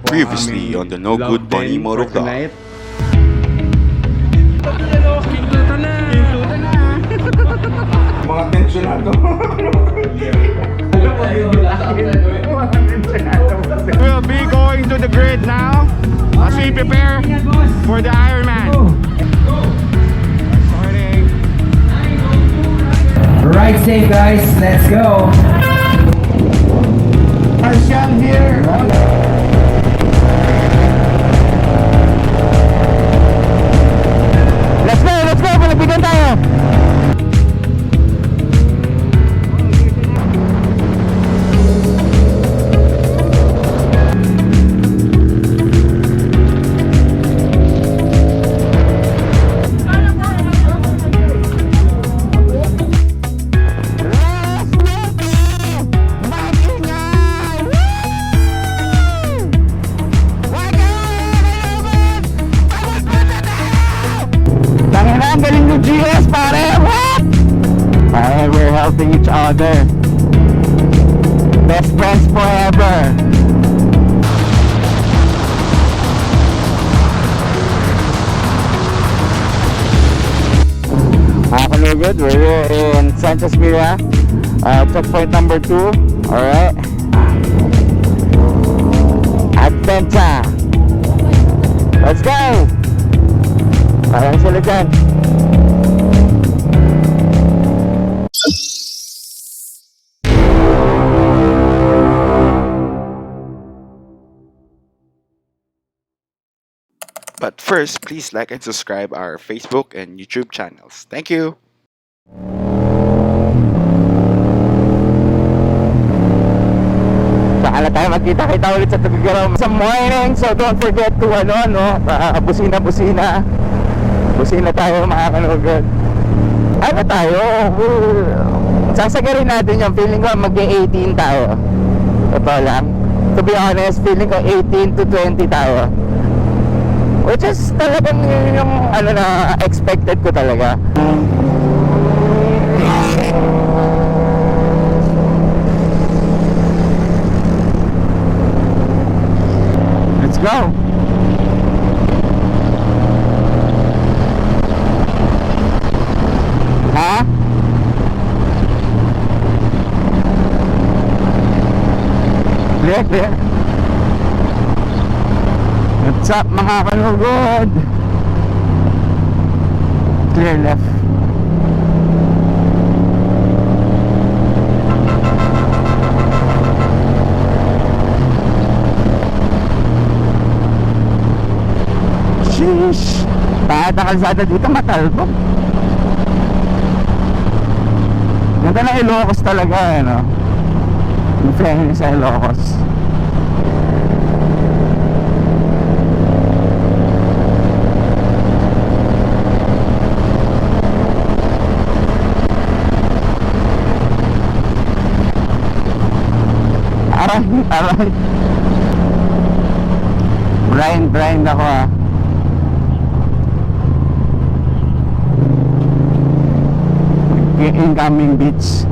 Previously on the No Good Bunny Moto Vlog. Mga tensionado. We'll be going to the grid now as we prepare for the Ironman. Starting. Right safe, guys. Let's go. Marshall here. Let's go. Malapitan tayo. Ang galing ng GS, pare! What? Pare, we're helping each other. Best friends forever. Mga kalugod, we're in Sanchez Mira, checkpoint number 2. Alright. Adventyar. Let's go! Parang sila dyan. But first, please like and subscribe our Facebook and YouTube channels. Thank you! Saka na tayo magkita-kita ulit sa Tugigaraw sa morning. So don't forget to busina. Busina tayo mga kanugod. Ano tayo? Sasagarin natin yung feeling ko mag-18 tayo. Totoo lang. To be honest, feeling ko 18 to 20 tayo. Which is talagang yung na expected ko talaga. Let's go. Ha? Clear. What's up mga kanugod? Clear left. Sheesh. Kahit ang kalsada dito matalbog. Ganda na Ilocos talaga, ano? Yung fairness sa Ilocos. Aray. Blind ako ah. Incoming beach.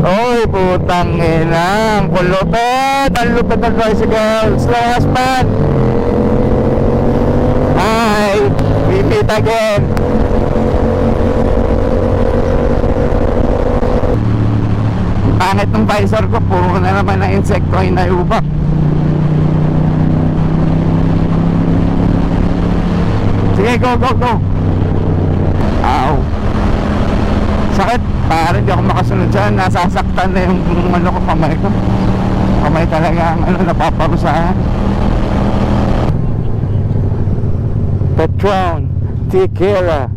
Oy, putang ina, ang lupit ng tricycle. Slow as pan. Hi, we meet again. Pangit ng visor ko, puro na naman na insekto ay naiubak. Sige, go. Ow. Sakit. Parang hindi ako makasunod dyan. Nasasaktan na yung kamay ko. Kamay talaga ang napaparusahan. Patron, tequila.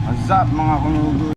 What's up mga kanugod?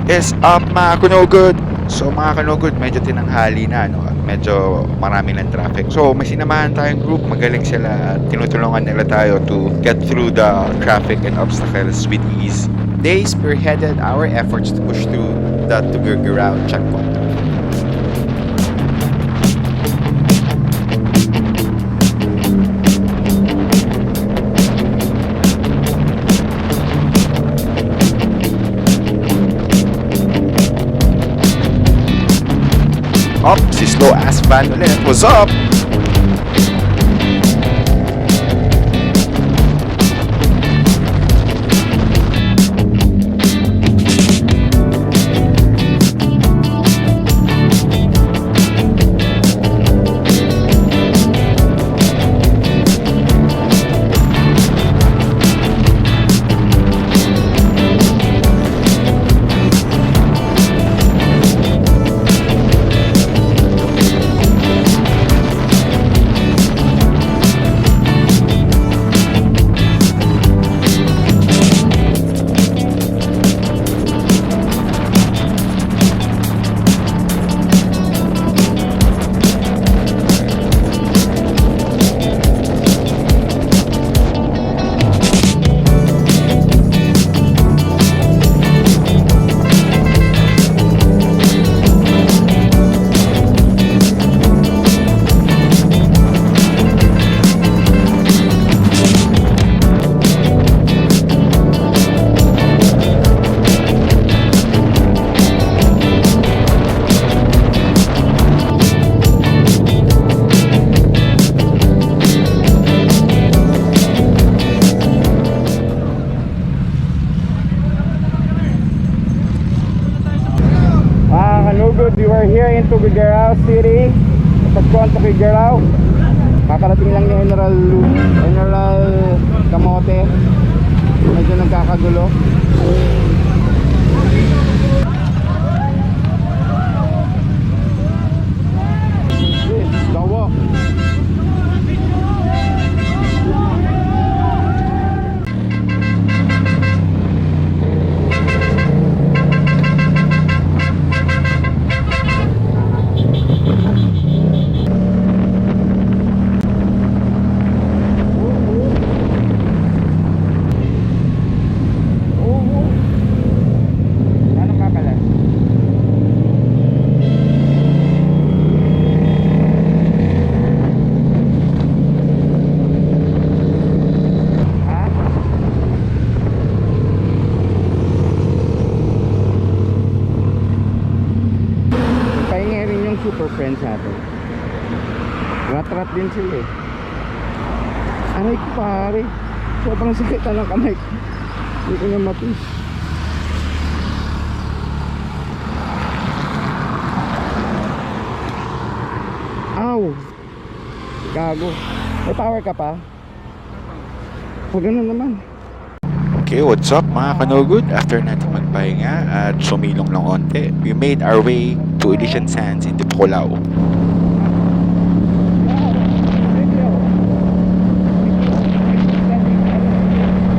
is up mga kanugod. So mga kanugod, medyo tinanghali na, no? At medyo marami ng traffic. So may sinamahan tayong group, magaling sila at tinutulungan nila tayo to get through the traffic and obstacles with ease. They spearheaded our efforts to push through the Tugurgurao checkpoint. Up, si slow ass van ulit. What's up? We were here in Tugurgurao City. Pagkuhan sa Tugurgurao, kakarating lang ni General Kamote. Medyo nagkakagulo. Dawa. Super friends natin. Rat-rat din sila eh. Aray ko pare, sobrang sakit na ng kamay ko. Hindi ko na matis. Ow! Gago. May power ka pa? Pag ganun naman. Okay, what's up mga kanugod? After natin magpahinga at sumilong ng onte, we made our way to Elysian Sands in Pulau.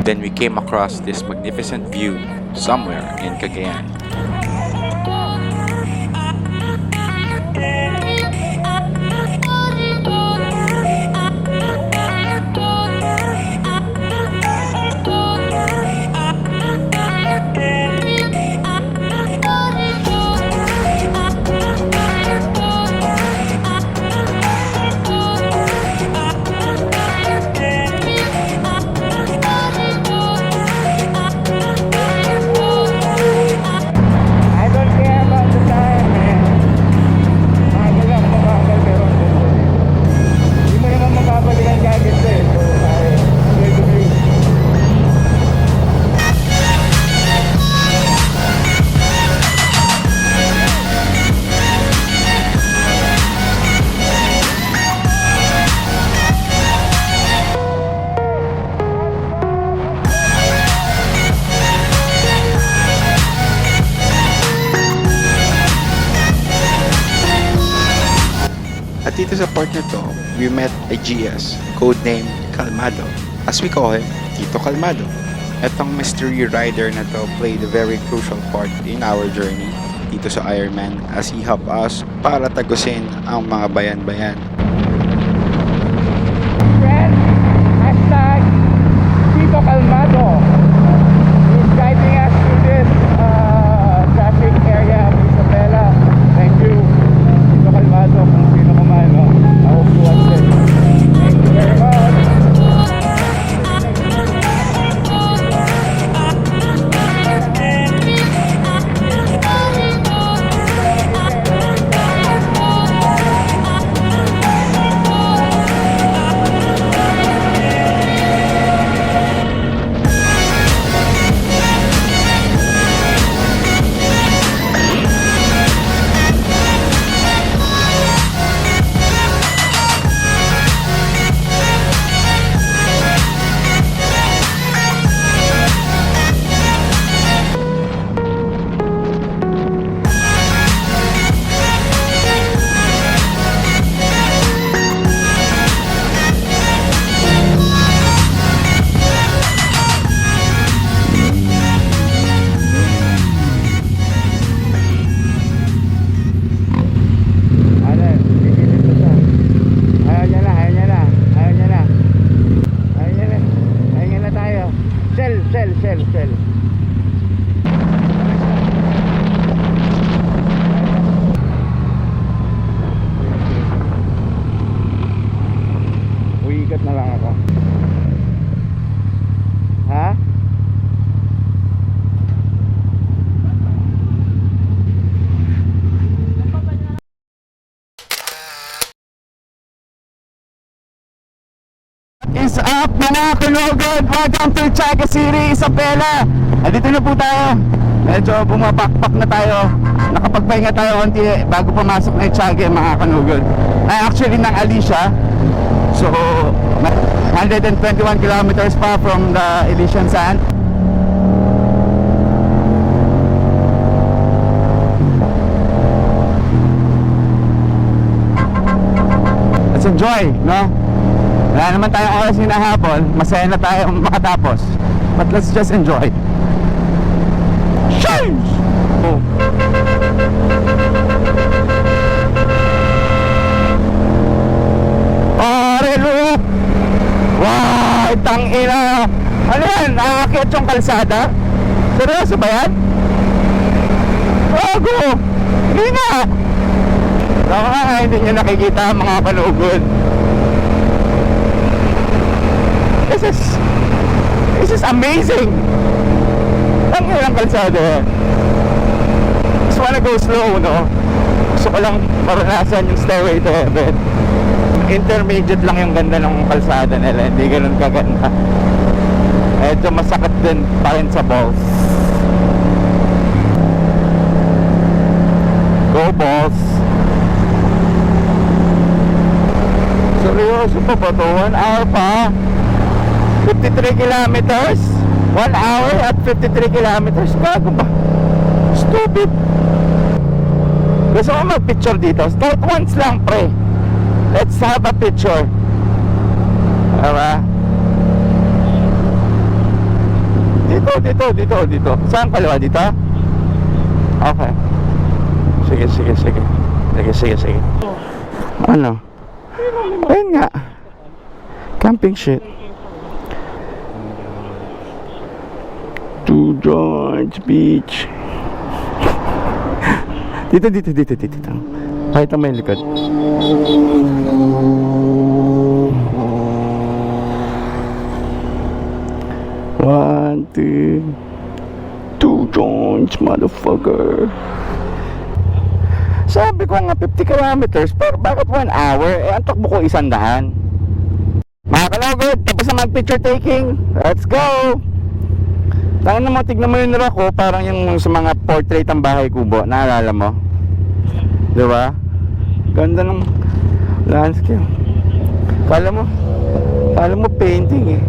Then we came across this magnificent view somewhere in Cagayan. At dito sa part na to, we met a GS, codenamed Calmado. As we call him, Tito Calmado. Etong mystery rider na to played a very crucial part in our journey dito sa Ironman as he helped us para tagusin ang mga bayan-bayan. Friend, hashtag Tito Calmado is guiding us through this traffic area of Isabela. Thank you, Tito Calmado, kung sino ko man, no? I hope you watch this. Thank you very much. Shell. Uwikat na lang ako. Ha? Is up mga kanogod! Welcome to Cagayan City, Isabela! Andito na po tayo. Medyo bumapakpak na tayo. Nakapagpahinga tayo konti bago pumasok na yung Cagayan mga kanogod. Ay actually ng Alicia. So 121 kilometers pa from the Elysian Sand. Let's enjoy, no? Wala naman tayong oras hinahapon. Masaya na tayo makatapos. But let's just enjoy. Change! Oh. Look! Wow! Tangina! Ano yan? Aakyat yung kalsada? Seryoso ba yan? Bago! Hindi nga! Baka hindi nyo nakikita mga kalugod. This is amazing. Ang hirang kalsada. Just wanna go slow, no? Gusto ko lang maranasan yung Stairway to Heaven. Intermediate lang yung ganda ng kalsada nila. Hindi ganun kaganda. Medyo masakit din pa rin sa balls. Go balls. Seryoso pa ba ito? 1 hour pa? 53 kilometers? 1 hour at 53 kilometers? Gago ba? Stupid. Gusto ko mag-picture dito. Start once lang, pre. Let's have a picture. Diba? Dito. Saan kaliwa? Dito? Okay. Sige. Ano? Ayun nga. Camping shit. To George Beach. Dito. Kahit ang may likod. One, two joints, motherfucker. Sabi ko nga 50 kilometers, pero bakit 1 hour? Ang takbo ko 100. Mga kalogod, tapos na mag-picture taking. Let's go! Tignan mo yung nila ko, parang yung sa mga portrait ng bahay kubo. Naalala mo? Diba? Ganda ng landscape. Kala mo painting eh.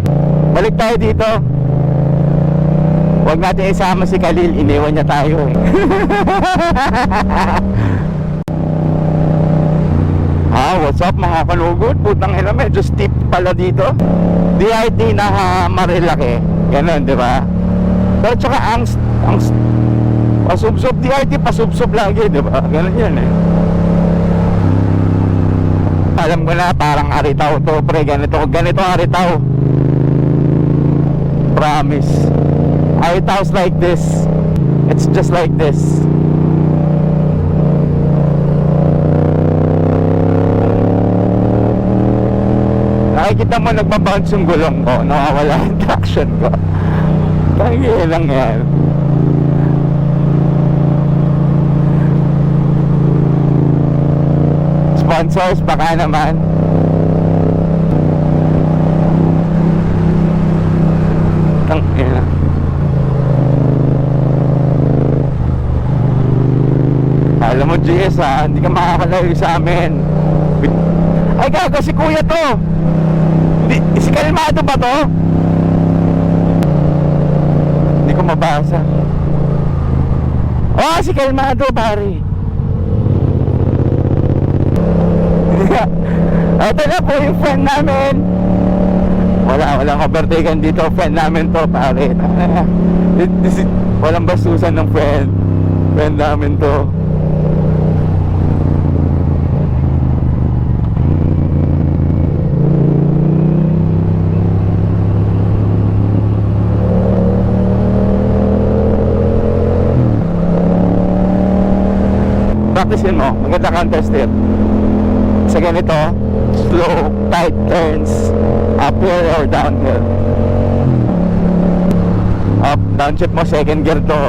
Balik tayo dito. Huwag natin isama si Khalil, iniwan niya tayo eh. Ha? What's up mga kalugod? Putang ina, medyo steep pala dito. DRT na Marilaki. Ganun, di ba? Pero tsaka ang pasubsob DRT, pasubsob lagi, di ba? Ganun yan eh. Alam ko na, parang aritaw to, pre. Ganito aritaw. Promise. Aritaw's like this. It's just like this. Nakikita mo nagbabounce yung gulong ko, nawawala yung traction ko. Tangi lang yan. Sponsors, baka naman. Tangi na. Alam mo, GS hindi ka makakalayo sa amin. Ay gago, si kuya to. Si kalmado ba to? Hindi ko mabasa. Oh, si kalmado, pare. Ito na po yung friend namin. Walang overtaken dito. Friend namin to, pare. Walang bastusan ng friend. Friend namin to. Practicein mo, maganda counter steer. Sa ganito, slow, tight turns, uphill or downhill. Up, downshift mo, second gear to.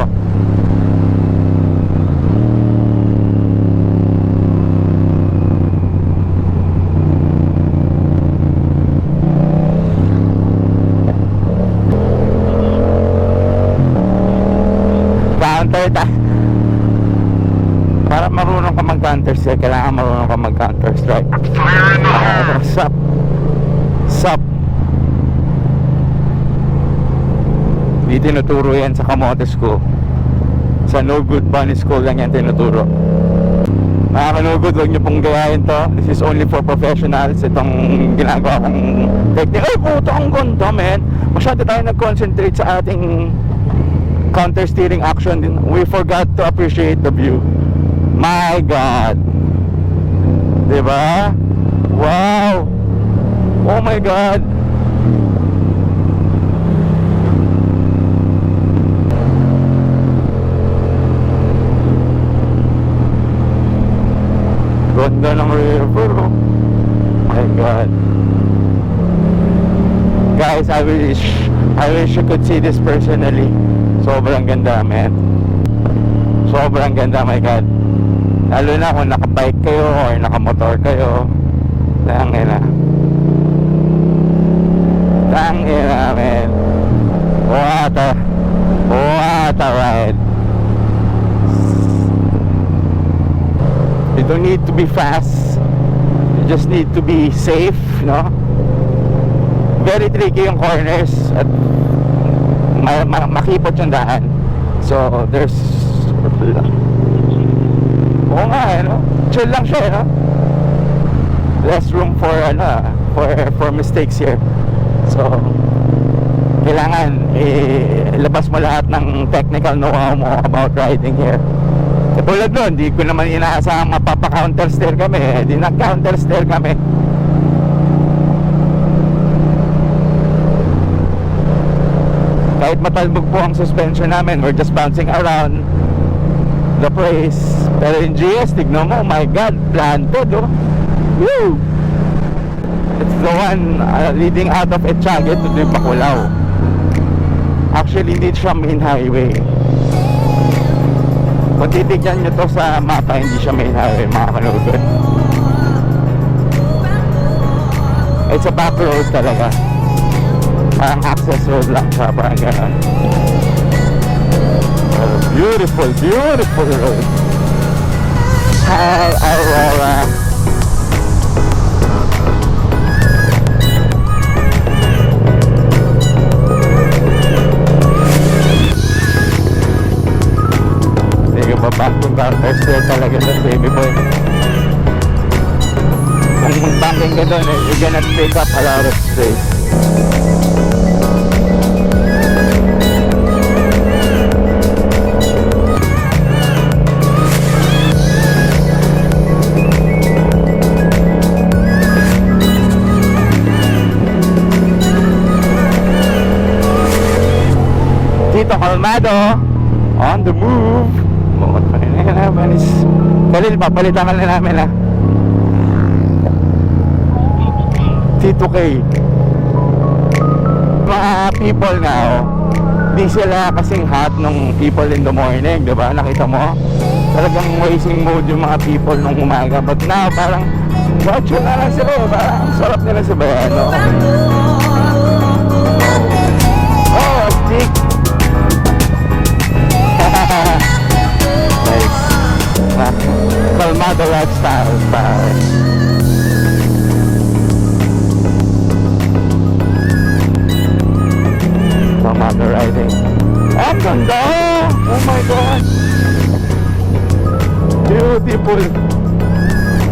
Counter, para marunong ka mag-counter steer, kailangan marunong ka mag-counter strike. Sup. Di tinuturo yan sa kamote school. Sa No Good Bunny School lang yan tinuturo. Mga kanugod, huwag nyo pong gayahin to. This is only for professionals. Itong ginagawa kong technique. Ay puto, ang ganda, man. Masyado tayo nag-concentrate sa ating counter steering action din. We forgot to appreciate the view. My God. Diba? Wow. Oh my God. Ganda ng river, oh. My God. Guys, I wish you could see this personally. Sobrang ganda, man. Sobrang ganda, my God. Lalo na kung nakabike kayo or nakamotor kayo. Tangina, man. What a ride. You don't need to be fast. You just need to be safe, no? Very tricky yung corners at makipot yung daan. So, there's oo nga, no? Chill lang siya, no? Less room for, for mistakes here. So, kailangan ilabas mo lahat ng technical know-how mo about riding here. Katulad nun, di ko naman inaasahang mapapa-counter steer kami. Di nag-counter steer kami. Kahit matalbog po ang suspension namin, we're just bouncing around the place. Pero yung GS, tignan mo, oh my God, planted, oh. Woo! It's the one leading out of Echague to the Bacolao. Actually, hindi siya main highway. Kung titignan nyo to sa mapa, hindi siya main highway, mga kanugod. It's a back road talaga. Parang access road lang siya, parang gano'n. Beautiful road. Hi, Aurora. Sige, back to counter steer talaga sa baby boy. Kung mag-banking ka doon, you're gonna take up a lot of space. Tito Calmado on the move. Bukod pa rin na naman is Kalil, papalitan ka na namin ha. Tito K. Mga people now, di sila kasing hot nung people in the morning, diba? Nakita mo? Talagang wasting mode yung mga people nung umaga. But now, parang gotcha na lang sila. Parang ang sarap nila sa bayan, no? Oh, stick! Nice. Calmado lifestyle, pare. Calmado riding. Ang ganda! Oh my God! Beautiful!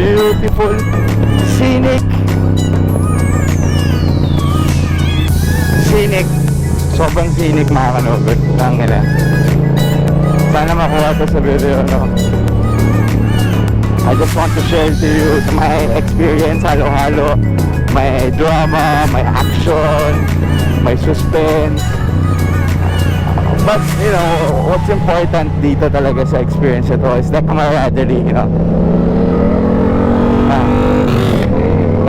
Beautiful! Scenic! Scenic! Sobrang scenic, mga kanugod. Ang ina. Sana makuha ito sa video, no? I just want to share to you my experience, halo-halo. May drama, may action, may suspense. But, you know, what's important dito talaga sa experience ito is the camaraderie, you know?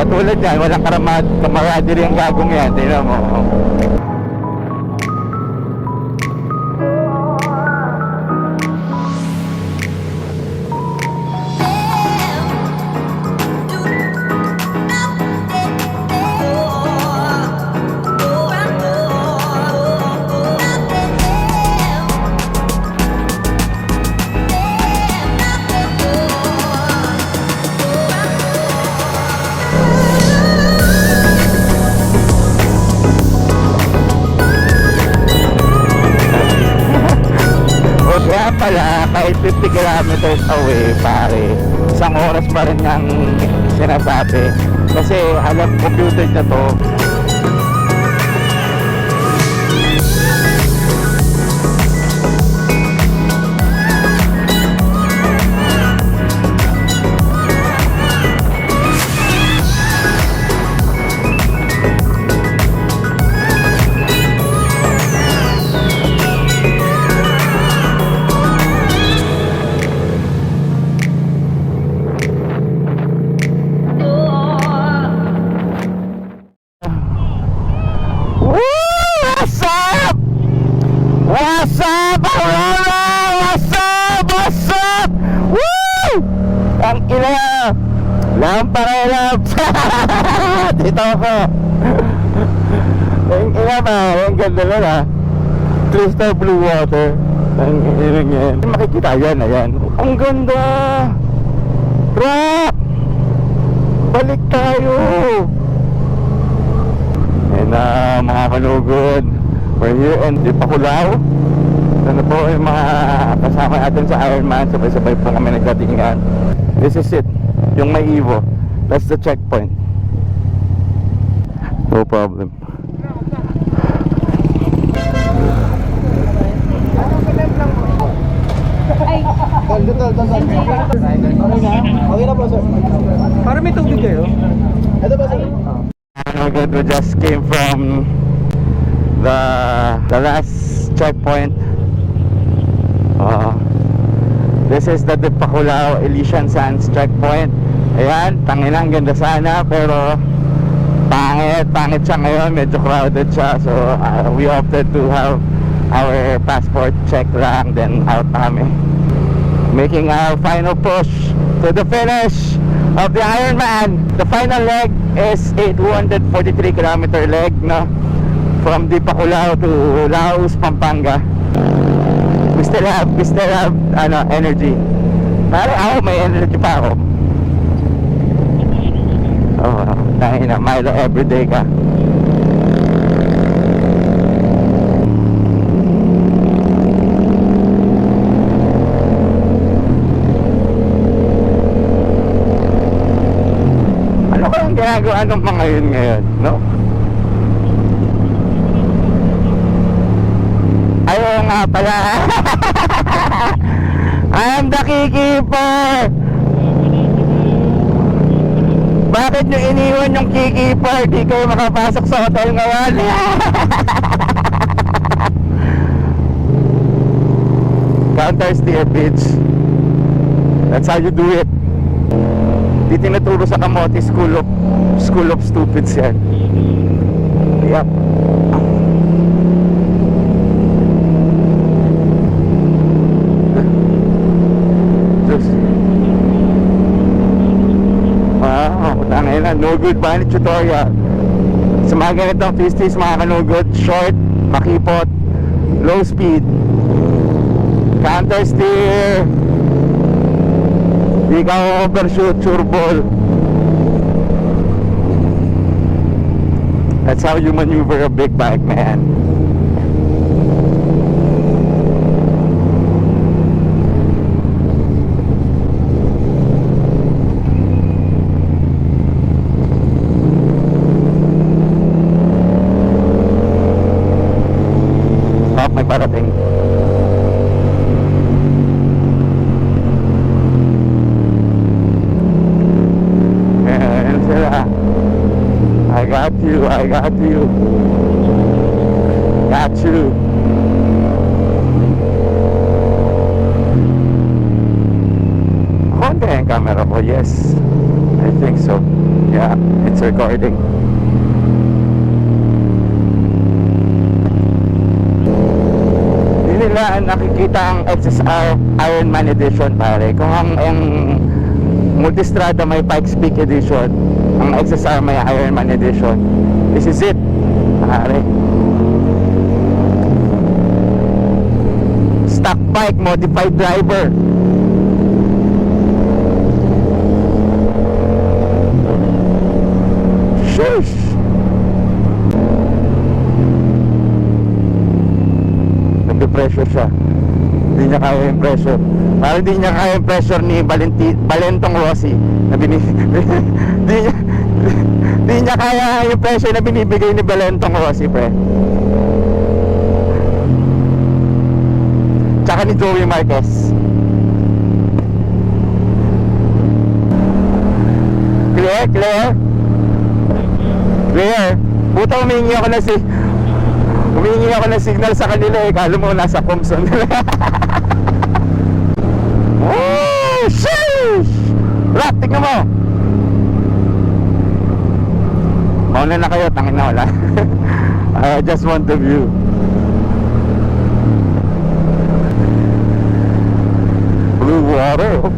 Katulad yan, walang camaraderie ang gagong yan, tingnan mo. Pala, kahit 50 kilometers away, pare, isang oras pa rin ang sinasabi kasi alam computer na to. What's up, Aurora? What's up? What's up? Woo! Ang ina! Lamparelap! Dito ako! Ang ina ba? Ang ganda lang ha? Crystal blue water. Ang ina yan. Makikita yan, ayan. Ang ganda! Rock! Balik tayo! And mga kanugod, we're here in Dipakulao. Ano po yung mga kasama natin sa Ironman. Sabay-sabay po kami nagdatingan. This is it, yung may Evo. That's the checkpoint. No problem. Okay na po, sir. Para may tubig kayo. Ito ba, sir? We just came from the last checkpoint. This is the Dipakulao Elysian Sands checkpoint. Ayan, tanginang ganda sana pero pangit siya ngayon, medyo crowded siya. So we opted to have our passport check lang, then out kami, making our final push to the finish of the Ironman. The final leg is a 243 kilometer leg, no? From Dipakulao to Laos, Pampanga. We still have energy. Parang ako may energy pa ako. Oh, dahil na Milo everyday ka. ginagawa ng mga yun ngayon, no? Ayaw nga pala. I am the keykeeper. Bakit nyo iniwan yung keykeeper? Di kayo makapasok sa hotel ngayon. Counter steer, bitch. That's how you do it. Di tinuturo sa kamote, school of stupids yan. Yep. No good bunny tutorial. Sa mga ganitong pistis, mga kanugod, short, makipot, low speed, counter steer, di ka overshoot, sureball. That's how you maneuver a big bike, man. May parating. Ayan sila. I got you. Got you. Konti ang camera ko, yes. I think so. Yeah, it's recording. Nila nakikita ang XSR Ironman Edition, pare. Kung ang Multistrada may Pikes Peak Edition, ang XSR may Ironman Edition. This is it, pare. Stock bike, modified driver. Sheesh. Pressure siya. Hindi niya kaya yung pressure. Parang hindi niya kaya yung pressure ni Valentong Rossi na hindi niya kaya yung pressure na binibigay ni Valentong Rossi, pre. Tsaka ni Joey Marquez. Clear. Buta, humingi ako ng signal sa kanila eh. Kala mo nasa Comson. Oh, sheesh! Rap, tignan mo. Mauna na kayo, tangin na wala. I just want the view. Blue water, oh.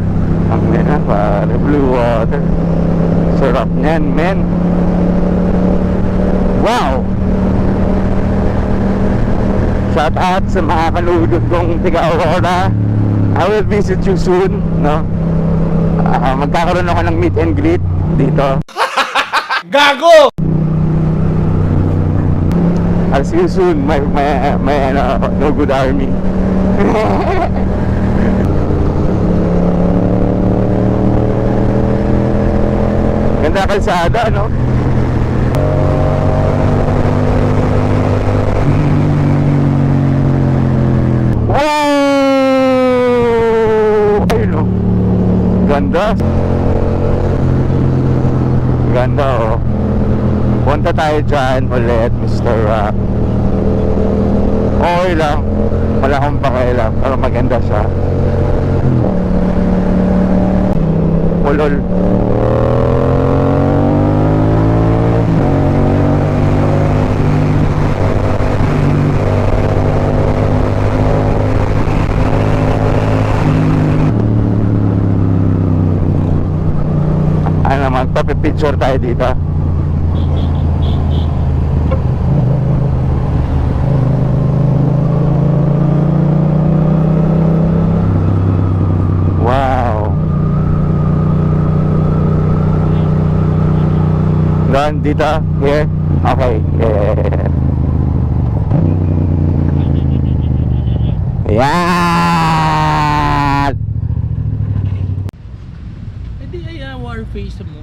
Tangin na, pare, blue water. Sarap niyan, men. Wow! Shout out sa mga kalugod kong tiga Aurora. I will visit you soon, no? Magkakaroon ako ng meet and greet dito. Gago! I'll see you soon, my no good army. Ganda kalsada, no? Ganda, oh. Punta tayo dyan ulit, Mr. Rock. Okay lang. Wala akong pakialam, pero maganda siya. Ulol. Magpapipicture tayo dito. Wow. Doon, dito, here. Okay. Yan. Hindi ay war face mo.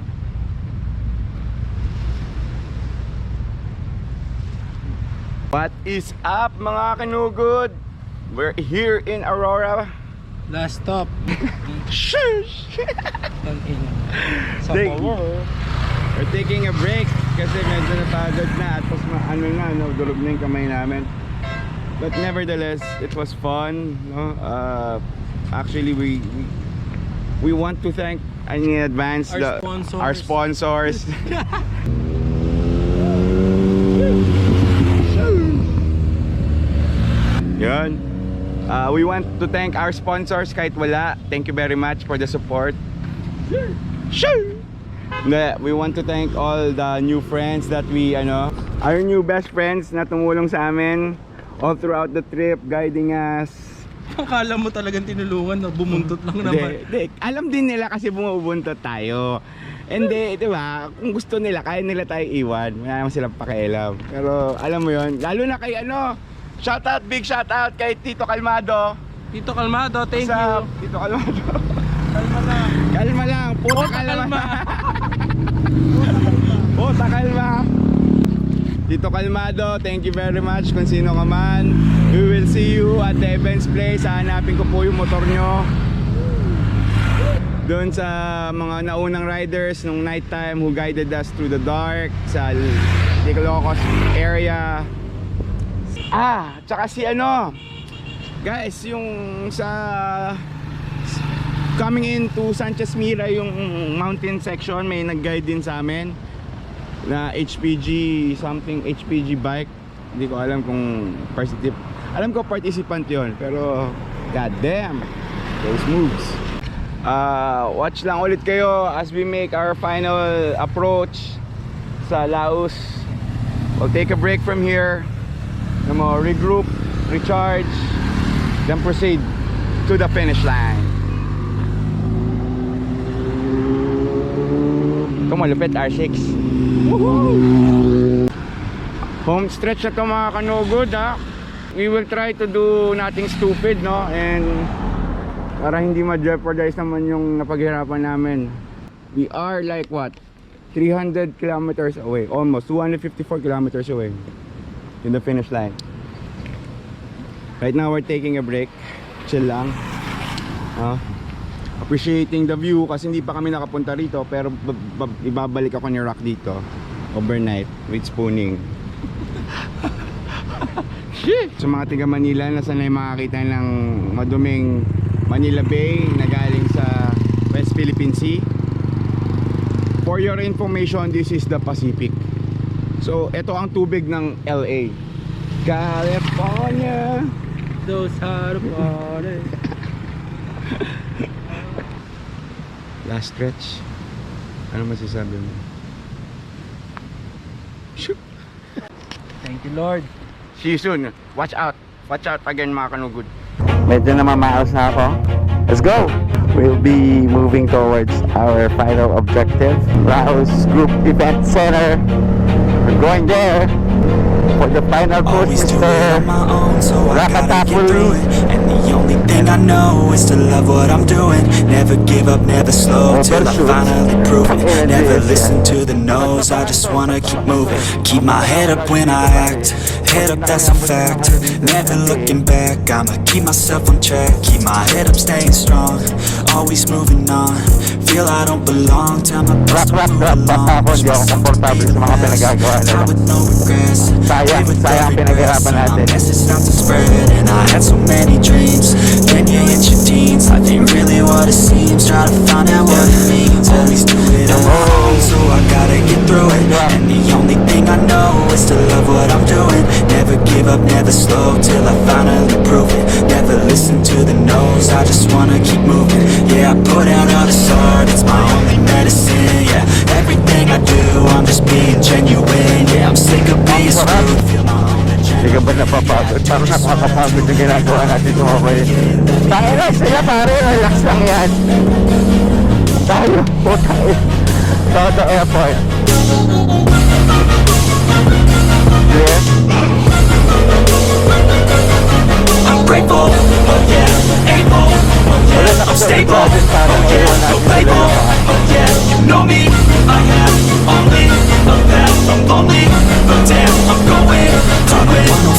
What is up mga kanugod? We're here in Aurora. Last stop. Shush! Sa We're taking a break kasi medyo napagod na at pas durog na yung kamay namin. But nevertheless, it was fun, no? Actually, we want to thank in advance our sponsors. Yun. We want to thank our sponsors kahit wala. Thank you very much for the support. Sure. We want to thank all the new friends that we our new best friends na tumulong sa amin all throughout the trip, guiding us. Akala mo talagang tinulungan na bumuntot lang naman. Hindi, alam din nila kasi bumubuntot tayo. Hindi, di ba? Kung gusto nila, kaya nila tayo iwan. Wala naman silang pakialam. Pero alam mo yon, lalo na kay shoutout, big shoutout kay Tito Kalmado. Tito Kalmado, thank What's you. up, Tito Kalmado. Kalma lang. Kalma lang, puta kalma. Puta kalma. Tito Kalmado, thank you very much kung sino ka man. We will see you at the events place. Hahanapin ko po yung motor nyo doon sa mga naunang riders nung night time who guided us through the dark sa Ticlocos area. Tsaka si guys, yung sa coming into Sanchez Mira, yung mountain section, may nag-guide din sa amin na HPG bike. Hindi ko alam kung alam ko participant yon, pero god damn those moves. Watch lang ulit kayo as we make our final approach sa Laos. We'll take a break from here, regroup, recharge, then proceed to the finish line. Ito malupit, R6. Woohoo! Home stretch na ito mga kanugod, ha. We will try to do nothing stupid, no? And para hindi ma-jeopardize naman yung napaghirapan namin. We are like what? 300 kilometers away, almost 254 kilometers away in the finish line. Right now we're taking a break. Chill lang. Appreciating the view kasi hindi pa kami nakapunta rito, pero ibabalik ako ni Rock dito overnight with spooning. Sa mga tiga Manila, nasanay makakita ng maduming Manila Bay na galing sa West Philippine Sea. For your information, this is the Pacific. So ito ang tubig ng LA, California. Those hard waters. Last stretch. Ano masasabi mo? Shoot. Thank you, Lord. See you soon. Watch out. Watch out again mga kanugod. Medyo namamaos na ako. Let's go! We'll be moving towards our final objective, Laos Group Event Center. We're going there for the final push, Mr. Rakatapuli. And the only thing I know is to love what I'm doing. Never give up, never slow till I finally prove it. Never listen to the no's, I just wanna keep moving. Keep my head up when I act, head up, that's a fact. Never looking back, I'ma keep myself on track. Keep my head up, staying strong, always moving on. Feel I don't belong, tell my best to move along. Push myself to be the best, I with no regrets. Sayang ang pinaghirapan natin. Message starts to spread, and I had so many dreams. Then you hit your teens, life ain't really what it seems. Try to find out what it means. Always do it alone, so I gotta get through it. And the only thing I know is to love what I'm doing. Never give up, never slow till I finally prove it. Never listen to the no's, I just wanna keep moving. Yeah, I put out all this art, it's my only medicine. Yeah, everything I do, I'm just being genuine. Yeah, I'm sick of being screwed. Feel my own agenda. Hindi ka ba napapagod? Parang napakapagod yung ginagawa natin sa mga kayo. Tayo lang sila pare, relax lang yan. Tayo po tayo sa airport. Yes. I'm grateful, oh yeah, able, oh yeah, I'm stable, oh yeah, no label, oh yeah, you know me, I have only a path, I'm lonely, but damn, I'm going to it.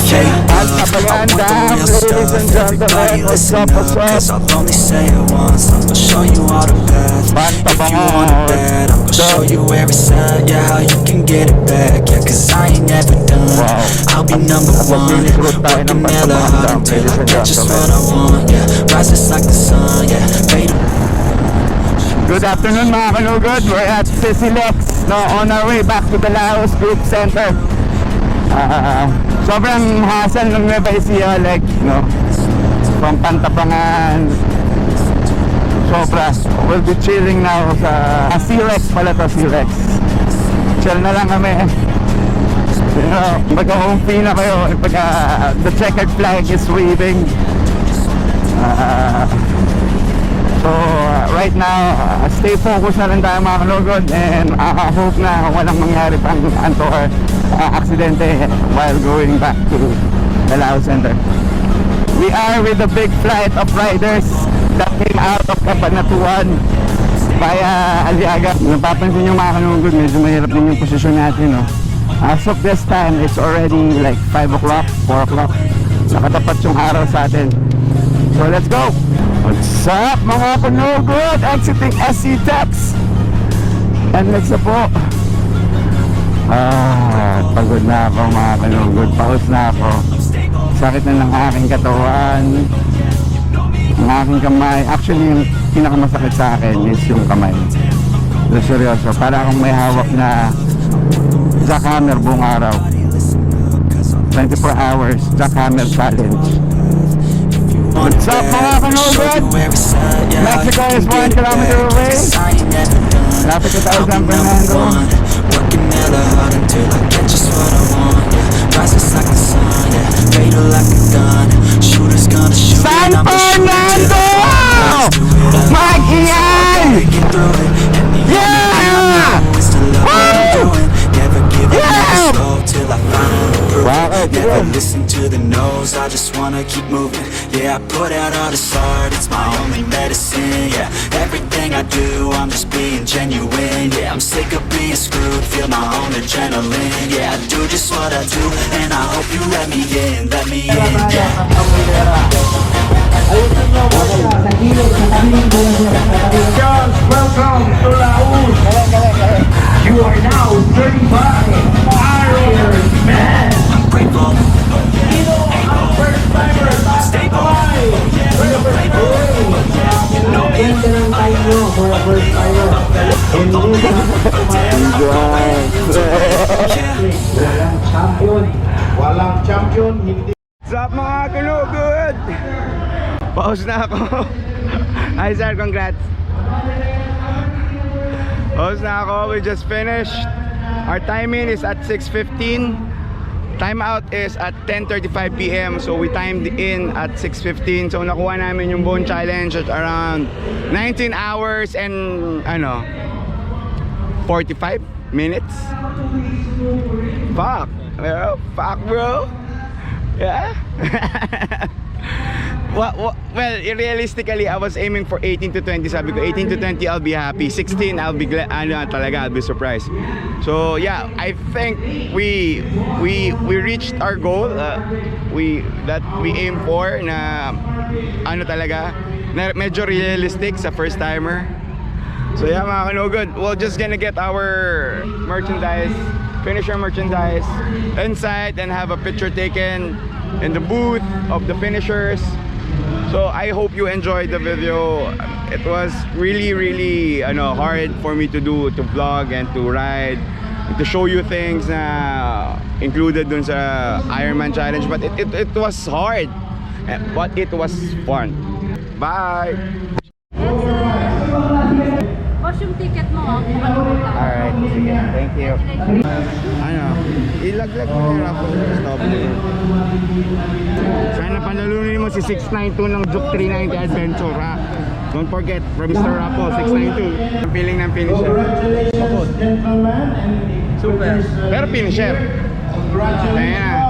listen up, cause I'll only say it once. I'm gonna show you all the path. If you want it bad, I'm gonna show you where it's at. Yeah, how you can get it back. Yeah, cause I ain't never done. I'll be number one, working hella hard until I get just what I want. Yeah, rises like the sun. Yeah, fade. Good afternoon mga kanugod. We're at Scenic, no, on our way back to the Laos Group Center. Sobrang hassle ng Nueva Ecija, like, no, from Pantapangan. Sobra. We'll be chilling now sa C-Rex pala to, C-Rex. Chill na lang kami. You know, mag-home fee na kayo pag the checkered flag is waving. So right now, stay focused na lang tayo mga kanugod, and hope na walang mangyari pang or aksidente while going back to the Laos Center. We are with the big flight of riders that came out of Cabanatuan via Aliaga. Napapansin nyo mga kanugod, medyo mahirap din yung posisyon natin, no? As of this time, it's already like 5 o'clock, 4 o'clock. Nakatapat yung araw sa atin. So let's go! What's up mga kanugod? Exiting SC Tax! And next na po. Pagod na ako mga kanugod. Paus na ako. Sakit na ng aking katawan. Ang aking kamay. Actually, yung pinakamasakit sa akin is yung kamay. So, seryoso. Para akong may hawak na jackhammer buong araw. 24 hours jackhammer challenge. What's up mga kanugod? Mexico is 1 kilometer away. Lapit na tayo San Fernando. Working hella hard until I get just what I want. Yeah, rises like the sun. Yeah, fatal like a gun. Shooters gonna shoot. San Fernando! Mag-iyan! Yeah! Woo! Never give up, slow till I finally prove it. Never listen to the no's, I just wanna keep moving. Yeah, I put out all this art, it's my only medicine. Yeah, everything I do, I'm just being genuine. Yeah, I'm sick of being screwed, feel my own adrenaline. Yeah, I do just what I do, and I hope you let me in, yeah. Welcome to Laos. You are now certified Ironman. I'm grateful. First timer, stay alive. Ganda ng time nyo for a first timer. Walang champion. Walang champion. Hindi. What's up mga kanugod? Pause na ako. Hi sir, congrats. Pause na ako, we just finished. Our timing is at 6:15. Time out is at 10:35 PM. So we timed in at 6:15. So nakuha namin yung bone challenge at around 19 hours and 45 minutes. Fuck bro. Yeah. Well, realistically, I was aiming for 18 to 20. Sabi ko, 18 to 20, I'll be happy. 16, I'll be glad. I'll be surprised. So yeah, I think we reached our goal. We aim for na talaga na medyo realistic sa first timer. So yeah, mga kanugod, we're just gonna get our merchandise, finish our merchandise inside, and have a picture taken in the booth of the finishers. So I hope you enjoyed the video. It was really hard for me to vlog and to ride, and to show you things na included dun sa Ironman challenge, but it was hard, but it was fun. Bye. Boss, yung ticket mo, Alright, sige. Thank you. Ilaglag mo yung raffle sa stop. Sana panalunin mo si 692 ng Juke 390 Adventure, ha? Don't forget, from Mr. Rapo, 692. Ang feeling ng finisher. Super. Pero finisher. Ayan na.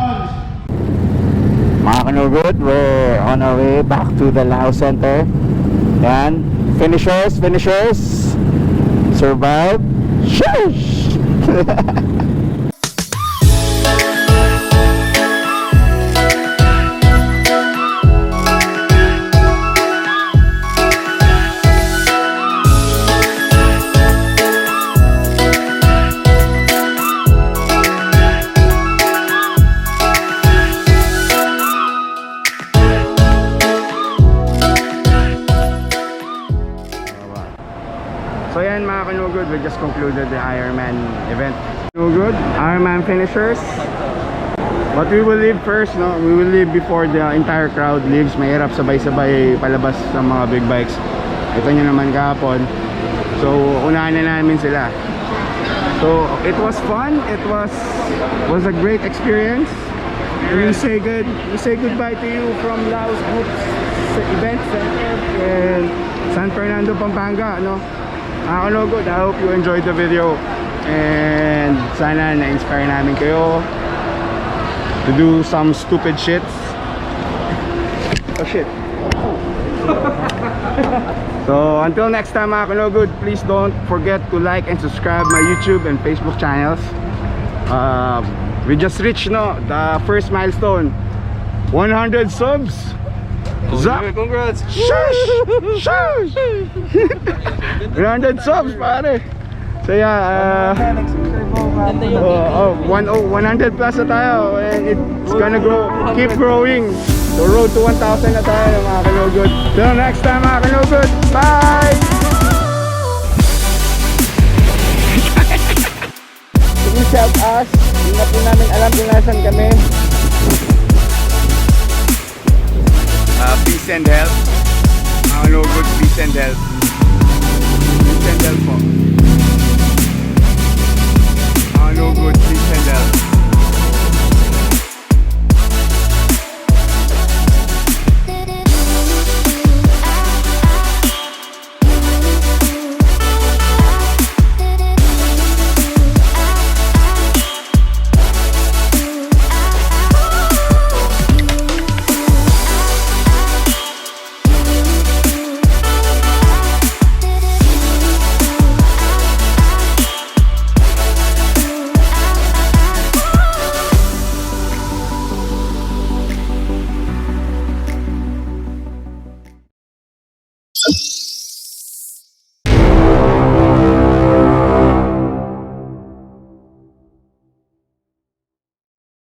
Mga kanugod, we're on our way back to the Laos Center. Yan. Finishers. Survive. Shush! Kanugod, we just concluded the Ironman event. Kanugod, Ironman finishers. But we will leave first, no? We will leave before the entire crowd leaves. Mahirap sabay-sabay palabas sa mga big bikes. Ito nyo naman kahapon. So, unahan na namin sila. So, it was fun. It was a great experience. We say goodbye to you from Laos Groups Event Center in San Fernando, Pampanga, no? Kanugod, I hope you enjoyed the video. And sana na-inspire namin kayo to do some stupid shits. Oh shit. So until next time mga Kanugod, please don't forget to like and subscribe my YouTube and Facebook channels. We just reached the first milestone, 100 subs. Zap! Congrats! Shush! Shush! 100 subs pare. So yeah, 100 plus na tayo, and it's gonna grow, keep growing. So road to 1,000 na tayo mga Kanugod. Till next time mga Kanugod, bye! Please help us, hindi na po namin alam kung nasan kami. Peace and help mga Kanugod, peace and help. Peace and help po. No good, please and help.